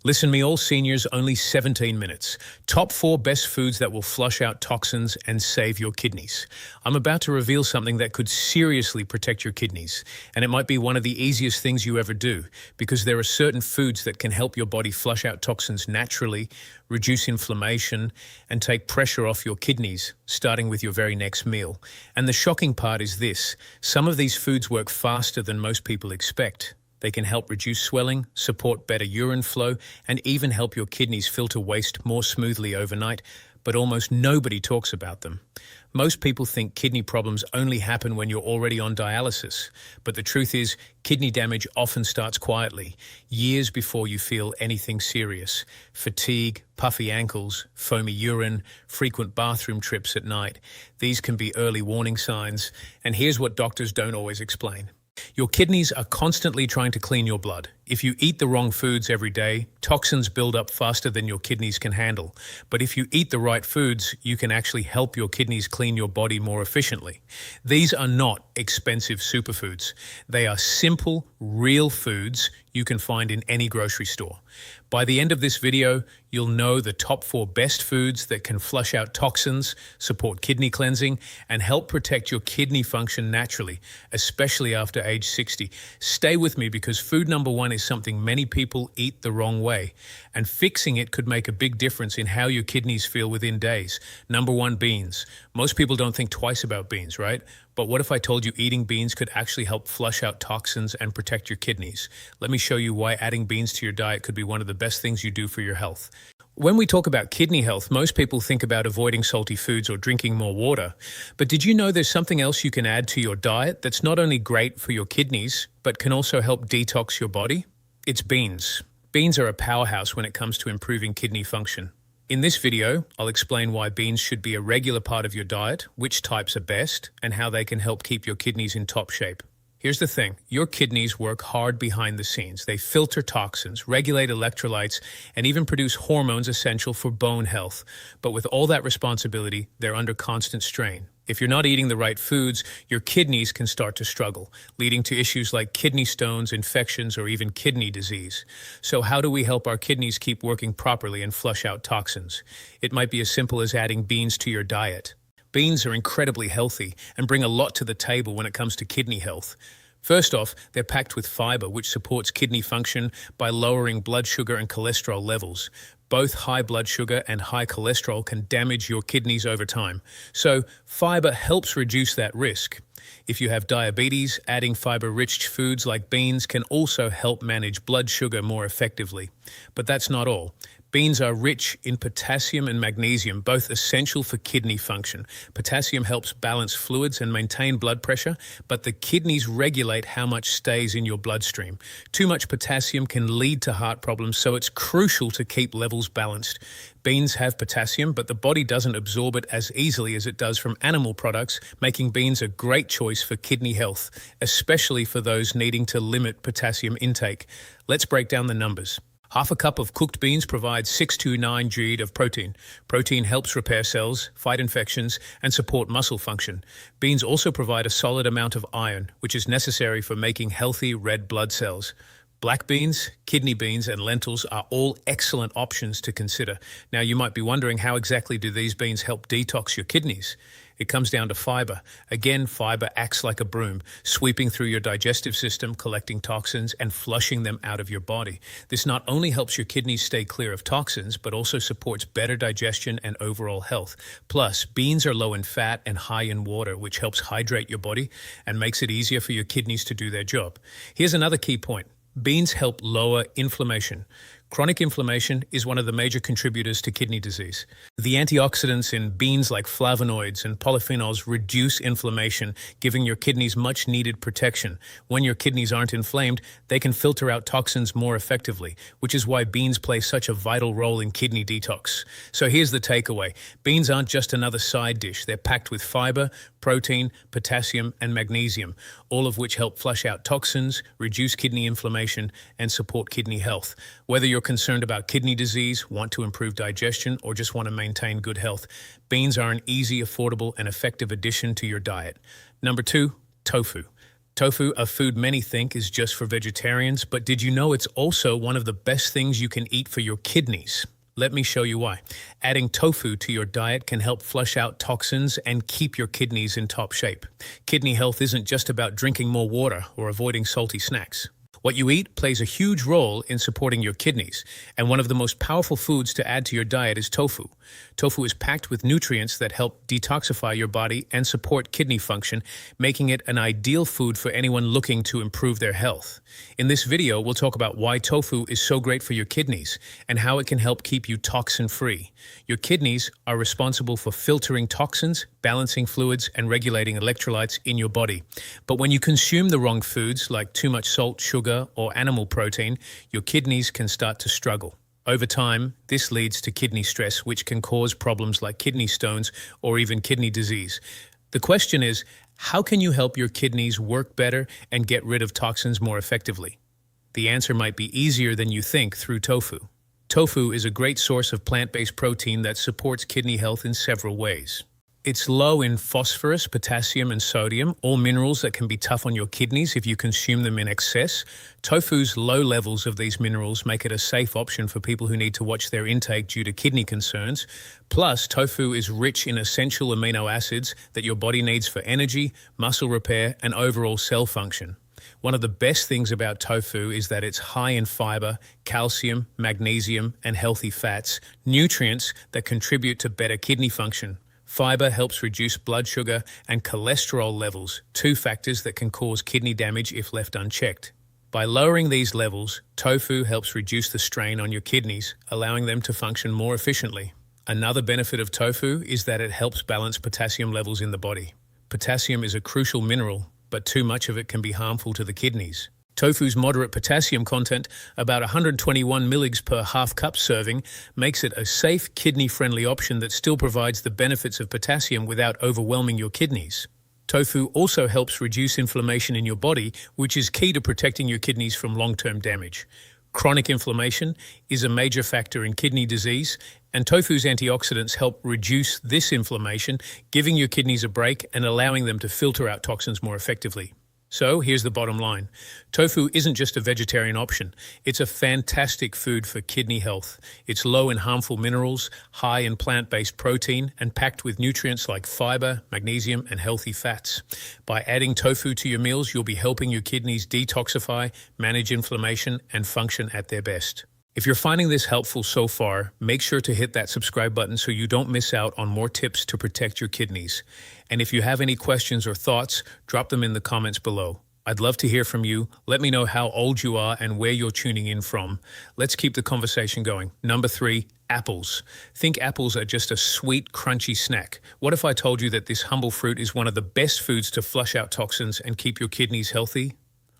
Listen me all seniors, only 17 minutes. Top 4 best foods that will flush out toxins and save your kidneys. I'm about to reveal something that could seriously protect your kidneys, and it might be one of the easiest things you ever do, because there are certain foods that can help your body flush out toxins naturally, reduce inflammation, and take pressure off your kidneys, starting with your very next meal. And the shocking part is this: some of these foods work faster than most people expect. They can help reduce swelling, support better urine flow, and even help your kidneys filter waste more smoothly overnight, but almost nobody talks about them. Most people think kidney problems only happen when you're already on dialysis, but the truth is, kidney damage often starts quietly, years before you feel anything serious. Fatigue, puffy ankles, foamy urine, frequent bathroom trips at night. These can be early warning signs, and here's what doctors don't always explain. Your kidneys are constantly trying to clean your blood. If you eat the wrong foods every day, toxins build up faster than your kidneys can handle. But if you eat the right foods, you can actually help your kidneys clean your body more efficiently. These are not expensive superfoods. They are simple, real foods you can find in any grocery store. By the end of this video, you'll know the top 4 best foods that can flush out toxins, support kidney cleansing, and help protect your kidney function naturally, especially after age 60. Stay with me, because food number 1 is something many people eat the wrong way, and fixing it could make a big difference in how your kidneys feel within days. Number 1, beans. Most people don't think twice about beans, right? But what if I told you eating beans could actually help flush out toxins and protect your kidneys? Let me show you why adding beans to your diet could be one of the best things you do for your health. When we talk about kidney health, most people think about avoiding salty foods or drinking more water. But did you know there's something else you can add to your diet that's not only great for your kidneys, but can also help detox your body? It's beans. Beans are a powerhouse when it comes to improving kidney function. In this video, I'll explain why beans should be a regular part of your diet, which types are best, and how they can help keep your kidneys in top shape. Here's the thing: your kidneys work hard behind the scenes. They filter toxins, regulate electrolytes, and even produce hormones essential for bone health. But with all that responsibility, they're under constant strain. If you're not eating the right foods, your kidneys can start to struggle, leading to issues like kidney stones, infections, or even kidney disease. So how do we help our kidneys keep working properly and flush out toxins? It might be as simple as adding beans to your diet. Beans are incredibly healthy and bring a lot to the table when it comes to kidney health. First off, they're packed with fiber, which supports kidney function by lowering blood sugar and cholesterol levels. Both high blood sugar and high cholesterol can damage your kidneys over time. So, fiber helps reduce that risk. If you have diabetes, adding fiber-rich foods like beans can also help manage blood sugar more effectively. But that's not all. Beans are rich in potassium and magnesium, both essential for kidney function. Potassium helps balance fluids and maintain blood pressure, but the kidneys regulate how much stays in your bloodstream. Too much potassium can lead to heart problems, so it's crucial to keep levels balanced. Beans have potassium, but the body doesn't absorb it as easily as it does from animal products, making beans a great choice for kidney health, especially for those needing to limit potassium intake. Let's break down the numbers. Half a cup of cooked beans provides 6 to 9 g of protein. Protein helps repair cells, fight infections, and support muscle function. Beans also provide a solid amount of iron, which is necessary for making healthy red blood cells. Black beans, kidney beans, and lentils are all excellent options to consider. Now, you might be wondering, how exactly do these beans help detox your kidneys? It comes down to fiber. Again, fiber acts like a broom, sweeping through your digestive system, collecting toxins, and flushing them out of your body. This not only helps your kidneys stay clear of toxins, but also supports better digestion and overall health. Plus, beans are low in fat and high in water, which helps hydrate your body and makes it easier for your kidneys to do their job. Here's another key point. Beans help lower inflammation. Chronic inflammation is one of the major contributors to kidney disease. The antioxidants in beans like flavonoids and polyphenols reduce inflammation, giving your kidneys much needed protection. When your kidneys aren't inflamed, they can filter out toxins more effectively, which is why beans play such a vital role in kidney detox. So here's the takeaway. Beans aren't just another side dish. They're packed with fiber, protein, potassium, and magnesium, all of which help flush out toxins, reduce kidney inflammation, and support kidney health. Whether you're concerned about kidney disease, want to improve digestion, or just want to maintain good health, beans are an easy, affordable, and effective addition to your diet. Number 2, tofu. Tofu, a food many think is just for vegetarians, but did you know it's also one of the best things you can eat for your kidneys? Let me show you why. Adding tofu to your diet can help flush out toxins and keep your kidneys in top shape. Kidney health isn't just about drinking more water or avoiding salty snacks. What you eat plays a huge role in supporting your kidneys, and one of the most powerful foods to add to your diet is tofu. Tofu is packed with nutrients that help detoxify your body and support kidney function, making it an ideal food for anyone looking to improve their health. In this video, we'll talk about why tofu is so great for your kidneys and how it can help keep you toxin-free. Your kidneys are responsible for filtering toxins, balancing fluids, and regulating electrolytes in your body. But when you consume the wrong foods, like too much salt, sugar, or animal protein, your kidneys can start to struggle. Over time, this leads to kidney stress, which can cause problems like kidney stones or even kidney disease. The question is, how can you help your kidneys work better and get rid of toxins more effectively? The answer might be easier than you think through tofu. Tofu is a great source of plant-based protein that supports kidney health in several ways. It's low in phosphorus, potassium, and sodium, all minerals that can be tough on your kidneys if you consume them in excess. Tofu's low levels of these minerals make it a safe option for people who need to watch their intake due to kidney concerns. Plus, tofu is rich in essential amino acids that your body needs for energy, muscle repair, and overall cell function. One of the best things about tofu is that it's high in fiber, calcium, magnesium, and healthy fats, nutrients that contribute to better kidney function. Fiber helps reduce blood sugar and cholesterol levels, two factors that can cause kidney damage if left unchecked. By lowering these levels, tofu helps reduce the strain on your kidneys, allowing them to function more efficiently. Another benefit of tofu is that it helps balance potassium levels in the body. Potassium is a crucial mineral, but too much of it can be harmful to the kidneys. Tofu's moderate potassium content, about 121 mg per half cup serving, makes it a safe, kidney-friendly option that still provides the benefits of potassium without overwhelming your kidneys. Tofu also helps reduce inflammation in your body, which is key to protecting your kidneys from long-term damage. Chronic inflammation is a major factor in kidney disease, and tofu's antioxidants help reduce this inflammation, giving your kidneys a break and allowing them to filter out toxins more effectively. So here's the bottom line. Tofu isn't just a vegetarian option. It's a fantastic food for kidney health. It's low in harmful minerals, high in plant-based protein, and packed with nutrients like fiber, magnesium, and healthy fats. By adding tofu to your meals, you'll be helping your kidneys detoxify, manage inflammation, and function at their best. If you're finding this helpful so far, make sure to hit that subscribe button so you don't miss out on more tips to protect your kidneys. And if you have any questions or thoughts, drop them in the comments below. I'd love to hear from you. Let me know how old you are and where you're tuning in from. Let's keep the conversation going. Number 3, apples. Think apples are just a sweet, crunchy snack. What if I told you that this humble fruit is one of the best foods to flush out toxins and keep your kidneys healthy?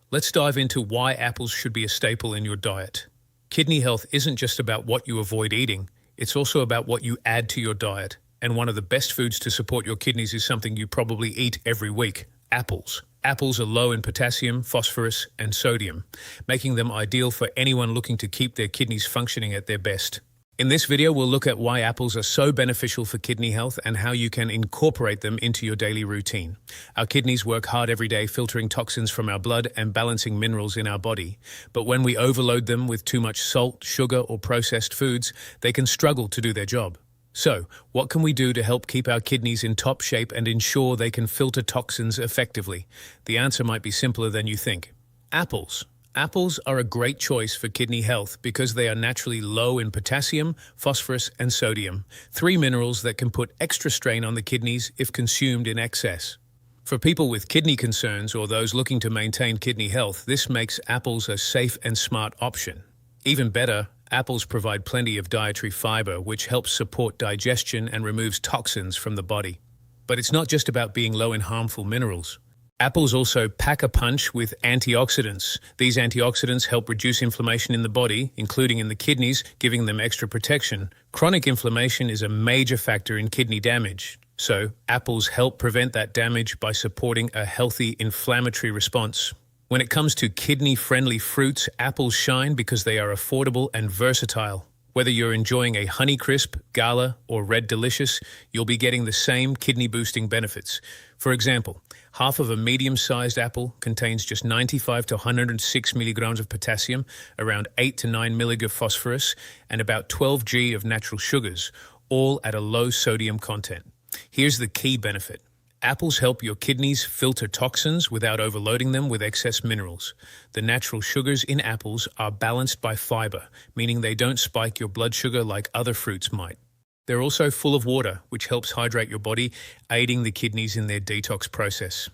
Let's dive into why apples should be a staple in your diet. Kidney health isn't just about what you avoid eating, it's also about what you add to your diet. And one of the best foods to support your kidneys is something you probably eat every week: apples. Apples are low in potassium, phosphorus, and sodium, making them ideal for anyone looking to keep their kidneys functioning at their best. In this video, we'll look at why apples are so beneficial for kidney health and how you can incorporate them into your daily routine. Our kidneys work hard every day filtering toxins from our blood and balancing minerals in our body. But when we overload them with too much salt, sugar, or processed foods, they can struggle to do their job. So, what can we do to help keep our kidneys in top shape and ensure they can filter toxins effectively? The answer might be simpler than you think. Apples. Apples are a great choice for kidney health because they are naturally low in potassium, phosphorus, and sodium, 3 minerals that can put extra strain on the kidneys if consumed in excess. For people with kidney concerns or those looking to maintain kidney health, this makes apples a safe and smart option. Even better, apples provide plenty of dietary fiber, which helps support digestion and removes toxins from the body. But it's not just about being low in harmful minerals. Apples also pack a punch with antioxidants. These antioxidants help reduce inflammation in the body, including in the kidneys, giving them extra protection. Chronic inflammation is a major factor in kidney damage. So, apples help prevent that damage by supporting a healthy inflammatory response. When it comes to kidney-friendly fruits, apples shine because they are affordable and versatile. Whether you're enjoying a Honeycrisp, Gala, or Red Delicious, you'll be getting the same kidney-boosting benefits. For example, half of a medium-sized apple contains just 95 to 106 milligrams of potassium, around 8 to 9 millig of phosphorus, and about 12 g of natural sugars, all at a low sodium content. Here's the key benefit. Apples help your kidneys filter toxins without overloading them with excess minerals. The natural sugars in apples are balanced by fiber, meaning they don't spike your blood sugar like other fruits might. They're also full of water, which helps hydrate your body, aiding the kidneys in their detox process.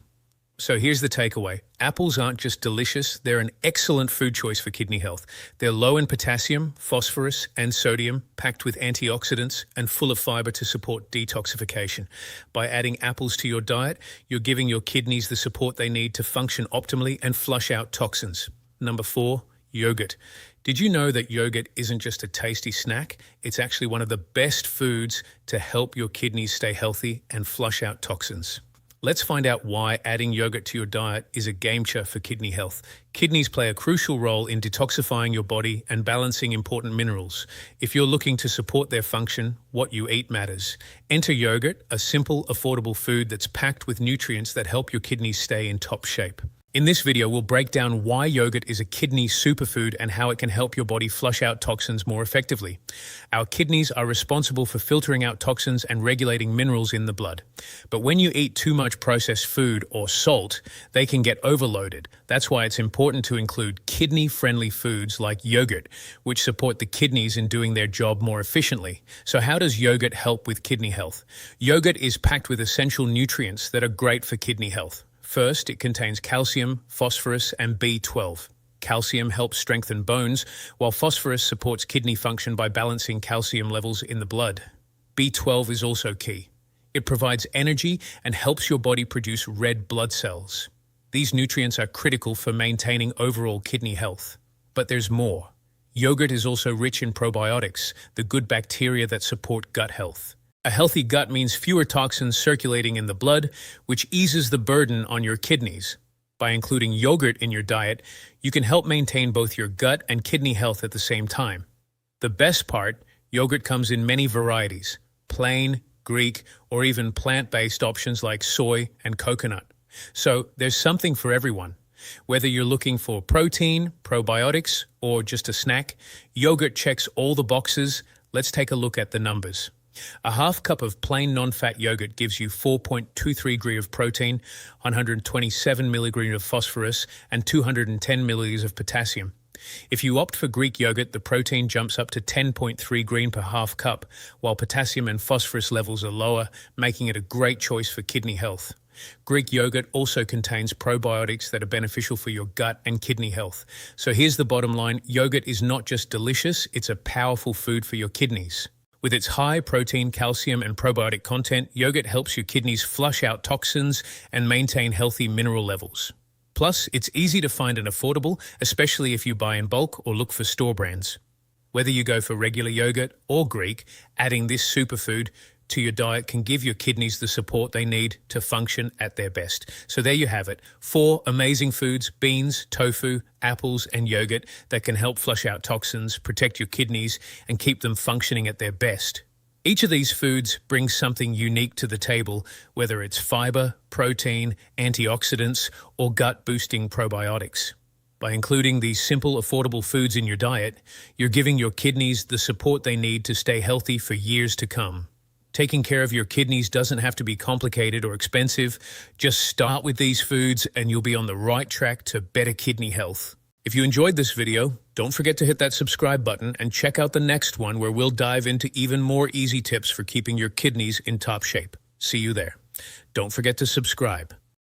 So here's the takeaway. Apples aren't just delicious, they're an excellent food choice for kidney health. They're low in potassium, phosphorus, and sodium, packed with antioxidants, and full of fiber to support detoxification. By adding apples to your diet, you're giving your kidneys the support they need to function optimally and flush out toxins. Number 4, yogurt. Did you know that yogurt isn't just a tasty snack? It's actually one of the best foods to help your kidneys stay healthy and flush out toxins. Let's find out why adding yogurt to your diet is a game-changer for kidney health. Kidneys play a crucial role in detoxifying your body and balancing important minerals. If you're looking to support their function, what you eat matters. Enter yogurt, a simple, affordable food that's packed with nutrients that help your kidneys stay in top shape. In this video, we'll break down why yogurt is a kidney superfood and how it can help your body flush out toxins more effectively. Our kidneys are responsible for filtering out toxins and regulating minerals in the blood. But when you eat too much processed food or salt, they can get overloaded. That's why it's important to include kidney-friendly foods like yogurt, which support the kidneys in doing their job more efficiently. So how does yogurt help with kidney health? Yogurt is packed with essential nutrients that are great for kidney health. First, it contains calcium, phosphorus, and B12. Calcium helps strengthen bones, while phosphorus supports kidney function by balancing calcium levels in the blood. B12 is also key. It provides energy and helps your body produce red blood cells. These nutrients are critical for maintaining overall kidney health. But there's more. Yogurt is also rich in probiotics, the good bacteria that support gut health. A healthy gut means fewer toxins circulating in the blood, which eases the burden on your kidneys. By including yogurt in your diet, you can help maintain both your gut and kidney health at the same time. The best part, yogurt comes in many varieties: plain, Greek, or even plant-based options like soy and coconut. So there's something for everyone. Whether you're looking for protein, probiotics, or just a snack, yogurt checks all the boxes. Let's take a look at the numbers. A half cup of plain non-fat yogurt gives you 4.23 g of protein, 127 milligrams of phosphorus, and 210 milliliters of potassium. If you opt for Greek yogurt, the protein jumps up to 10.3 g per half cup, while potassium and phosphorus levels are lower, making it a great choice for kidney health. Greek yogurt also contains probiotics that are beneficial for your gut and kidney health. So here's the bottom line: yogurt is not just delicious, it's a powerful food for your kidneys. With its high protein, calcium, and probiotic content, yogurt helps your kidneys flush out toxins and maintain healthy mineral levels. Plus, it's easy to find and affordable, especially if you buy in bulk or look for store brands. Whether you go for regular yogurt or Greek, adding this superfood to your diet can give your kidneys the support they need to function at their best. So there you have it, 4 amazing foods: beans, tofu, apples, and yogurt that can help flush out toxins, protect your kidneys, and keep them functioning at their best. Each of these foods brings something unique to the table, whether it's fiber, protein, antioxidants, or gut-boosting probiotics. By including these simple, affordable foods in your diet, you're giving your kidneys the support they need to stay healthy for years to come. Taking care of your kidneys doesn't have to be complicated or expensive. Just start with these foods and you'll be on the right track to better kidney health. If you enjoyed this video, don't forget to hit that subscribe button and check out the next one where we'll dive into even more easy tips for keeping your kidneys in top shape. See you there. Don't forget to subscribe.